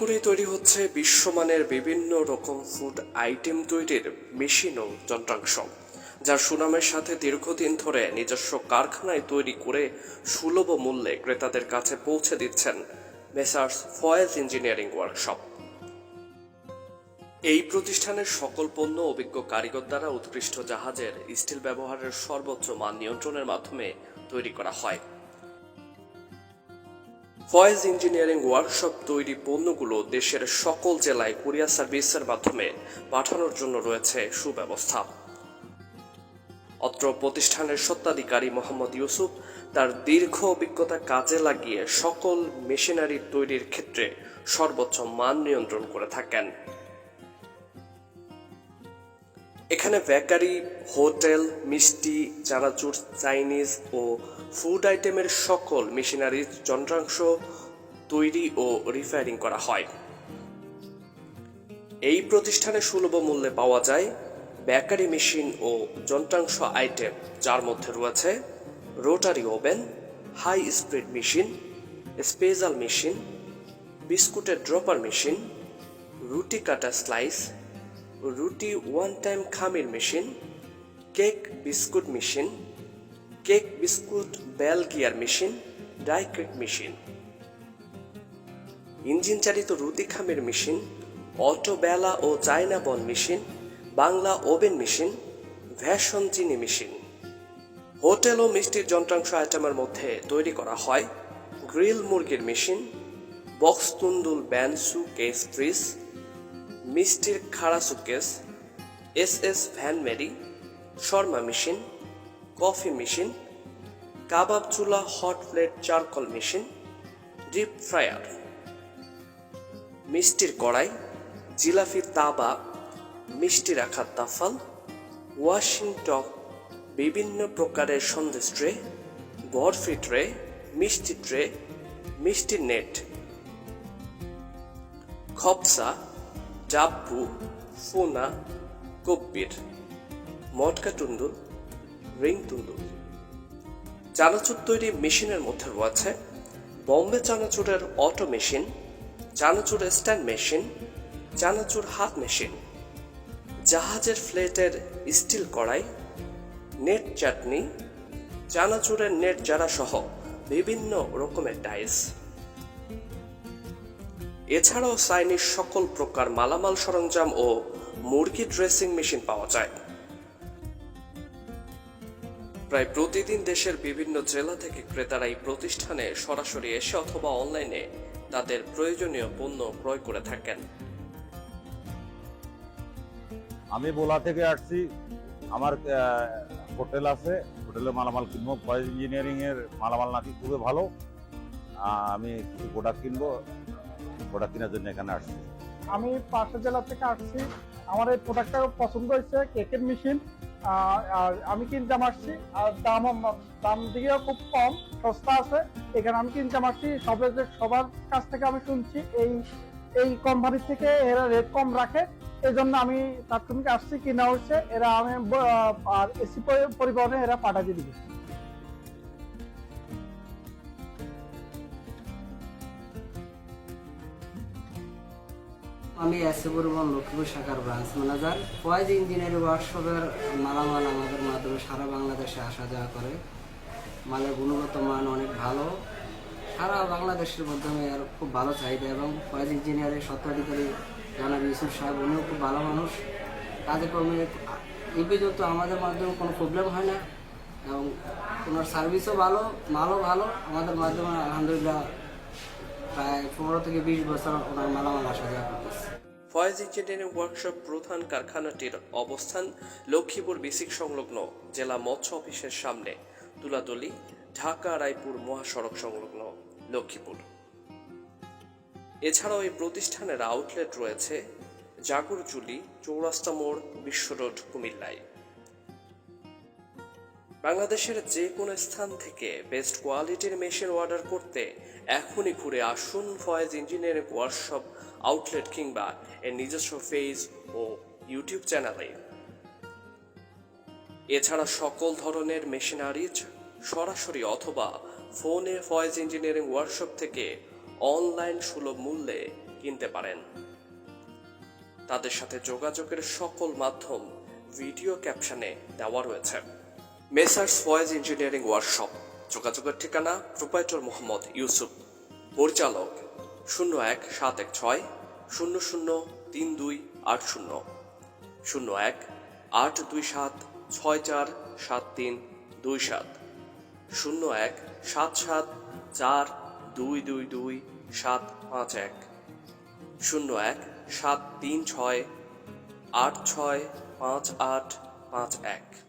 শহরে তৈরি হচ্ছে বিশ্বমানের বিভিন্ন রকম ফুড আইটেম তৈরির মেশিন ও যন্ত্রাংশ, যার সুনামের সাথে দীর্ঘদিন ধরে নিজস্ব কারখানায় তৈরি করে সুলভ মূল্যে ক্রেতাদের কাছে পৌঁছে দিচ্ছেন মেসার্স ফয়েজ ইঞ্জিনিয়ারিং ওয়ার্কশপ। এই প্রতিষ্ঠানের সকল পণ্য অভিজ্ঞ কারিগর দ্বারা উৎকৃষ্ট জাহাজের স্টিল ব্যবহারের সর্বোচ্চ মান নিয়ন্ত্রণের মাধ্যমে তৈরি করা হয়। ফয়েজ ইঞ্জিনিয়ারিং ওয়ার্কশপ তৈরি পণ্যগুলো দেশের সকল জেলায় কুরিয়ার সার্ভিসের মাধ্যমে পাঠানোর জন্য রয়েছে সুব্যবস্থা। অত্র প্রতিষ্ঠানের স্বত্বাধিকারী মোহাম্মদ ইউসুফ তার দীর্ঘ অভিজ্ঞতা কাজে লাগিয়ে সকল মেশিনারি তৈরির ক্ষেত্রে সর্বোচ্চ মান নিয়ন্ত্রণ করে থাকেন। এখানে বেকারি, হোটেল, মিষ্টি, চানাচুর, চাইনিজ ও ফুড আইটেমের সকল মেশিনারি যন্ত্রাংশ তৈরি ও রিফায়ারিং করা হয়। এই প্রতিষ্ঠানে সুলভ মূল্যে পাওয়া যায় বেকারি মেশিন ও যন্ত্রাংশ আইটেম, যার মধ্যে রয়েছে rotary oven, high speed machine, special machine, বিস্কুটের ড্রপার মেশিন, রুটি কাটা স্লাইস, রুটি ওয়ান টাইম খামির machine, cake biscuit machine, cake biscuit bell gear machine, die cake machine, engine চালিত রুটি খামির মেশিন, অটো বেলা ও China bun machine, Bangla oven machine, ভ্যাসন চিনি মেশিন। হোটেল ও মিষ্টির যন্ত্রাংশ আইটেমের মধ্যে তৈরি করা হয় গ্রিল মুরগির মেশিন, বক্স তুন্দুল ব্যান সুকেস ফ্রিজ, মিষ্টির খাড়া সুকেস, এস bain marie, shawarma machine, coffee machine, কাবাব চুলা hot plate charcoal machine, deep fryer, মিষ্টির কড়াই, জিলাপি তাবা, মিষ্টি রাখার তাফাল, ওয়াশিং টপ, বিভিন্ন প্রকারের সন্দেশ ট্রে, বরফি ট্রে, মিষ্টি ট্রে, মিষ্টির নেট, খপসা, ডাব্বু, ফোনা, কব্বির, মটকা টুন্দুল, রিং টুন্দুল। চানাচুর তৈরি মেশিনের মধ্যে রয়েছে বম্বে চানাচুরের অটো মেশিন, চানাচুর স্ট্যান্ড মেশিন, চানাচুর হাত মেশিন, জাহাজের ফ্লেটের স্টিল কড়াই, নেট চাটনি, চানাচুরের নেট জারা সহ বিভিন্ন রকমের টাইলস। এছাড়াও চাইনিজ সকল প্রকার মালামাল সরঞ্জাম ও মুরগি ড্রেসিং মেশিন পাওয়া যায়। প্রায় প্রতিদিন দেশের বিভিন্ন জেলা থেকে ক্রেতারা এই প্রতিষ্ঠানে সরাসরি এসে অথবা অনলাইনে তাদের প্রয়োজনীয় পণ্য ক্রয় করে থাকেন। আমি বোলা থেকে আসছি, আমার হোটেল আছে, হোটেলে মালামাল কিনবো। ফয়েজ ইঞ্জিনিয়ারিং এর মালামাল নাকি খুবই ভালো। আমি কিছু প্রোডাক্ট কিনবো, প্রোডাক্ট কেনার জন্য এখানে আসছি। আমি পাশের জেলা থেকে আসছি, আমার এই প্রোডাক্টটা পছন্দ হয়েছে, কেকের মেশিন। আর আমি কিনতে আসছি, আর দাম দিকেও খুব কম, সস্তা আছে। এখানে আমি কিনতে আসছি, সবার কাছ থেকে আমি শুনছি এই কোম্পানি থেকে এরা রেট কম রাখে, এই জন্য আমি তাৎক্ষণিক আসছি, কিনা হচ্ছে। এরা আমি আর এসি পরিবহনে এরা পাঠিয়ে দিবে। আমি এসে পরিবহন লক্ষ্মীপুর শাখার ব্রাঞ্চ ম্যানেজার। ফয়েজ ইঞ্জিনিয়ারিং ওয়ার্কশপের মালামাল আমাদের মাধ্যমে সারা বাংলাদেশে আসা যাওয়া করে। মালের গুণগত মান অনেক ভালো, সারা বাংলাদেশের মাধ্যমে আর খুব ভালো চাহিদা। এবং ফয়েজ ইঞ্জিনিয়ারিং স্বত্বাধিকারী জনাব ইউসুফ সাহেব, উনিও খুব ভালো মানুষ। কাজে কর্মে এই পর্যন্ত আমাদের মাধ্যমে কোনো প্রবলেম হয় না, এবং ওনার সার্ভিসও ভালো, মালও ভালো। আমাদের মাধ্যমে আলহামদুলিল্লাহ প্রায় 15 থেকে 20 বছর ওনার মালামাল আসা যাওয়া করতেছে। ফয়েজ ইঞ্জিনিয়ারিং ওয়ার্কশপ প্রধান কারখানাটির অবস্থান লক্ষ্মীপুর বিসিক সংলগ্ন জেলা মৎস্য অফিসের সামনে, তুলাতলী, ঢাকা রায়পুর মহাসড়ক সংলগ্ন লক্ষ্মীপুর। এছাড়াও এই প্রতিষ্ঠানের আউটলেট রয়েছে জাগরচুলি, চৌরাস্তা মোড়, বিশ্ব রোড, কুমিল্লায়। বাংলাদেশের যে কোনো স্থান থেকে বেস্ট কোয়ালিটির মেশিন অর্ডার করতে এখনই ঘুরে আসুন ফয়েজ ইঞ্জিনিয়ারিং ওয়ার্কশপ আউটলেট কিংবা এর নিজস্ব পেজ ও ইউটিউব চ্যানেলে। এছাড়া সকল ধরনের মেশিনারিজ সরাসরি অথবা ফোনে ফয়েজ ইঞ্জিনিয়ারিং ওয়ার্কশপ থেকে অনলাইন সুলভ মূল্যে কিনতে পারেন। তাদের সাথে যোগাযোগের সকল মাধ্যম ভিডিও ক্যাপশনে দেওয়া রয়েছে। মেসার্স ফয়েজ ইঞ্জিনিয়ারিং ওয়ার্কশপ, যোগাযোগের ঠিকানা প্রোপাইটর মোহাম্মদ ইউসুফ, পরিচালক 01-716 003280, 01-827 647327, 01-77 4222 751, 01-736 865851।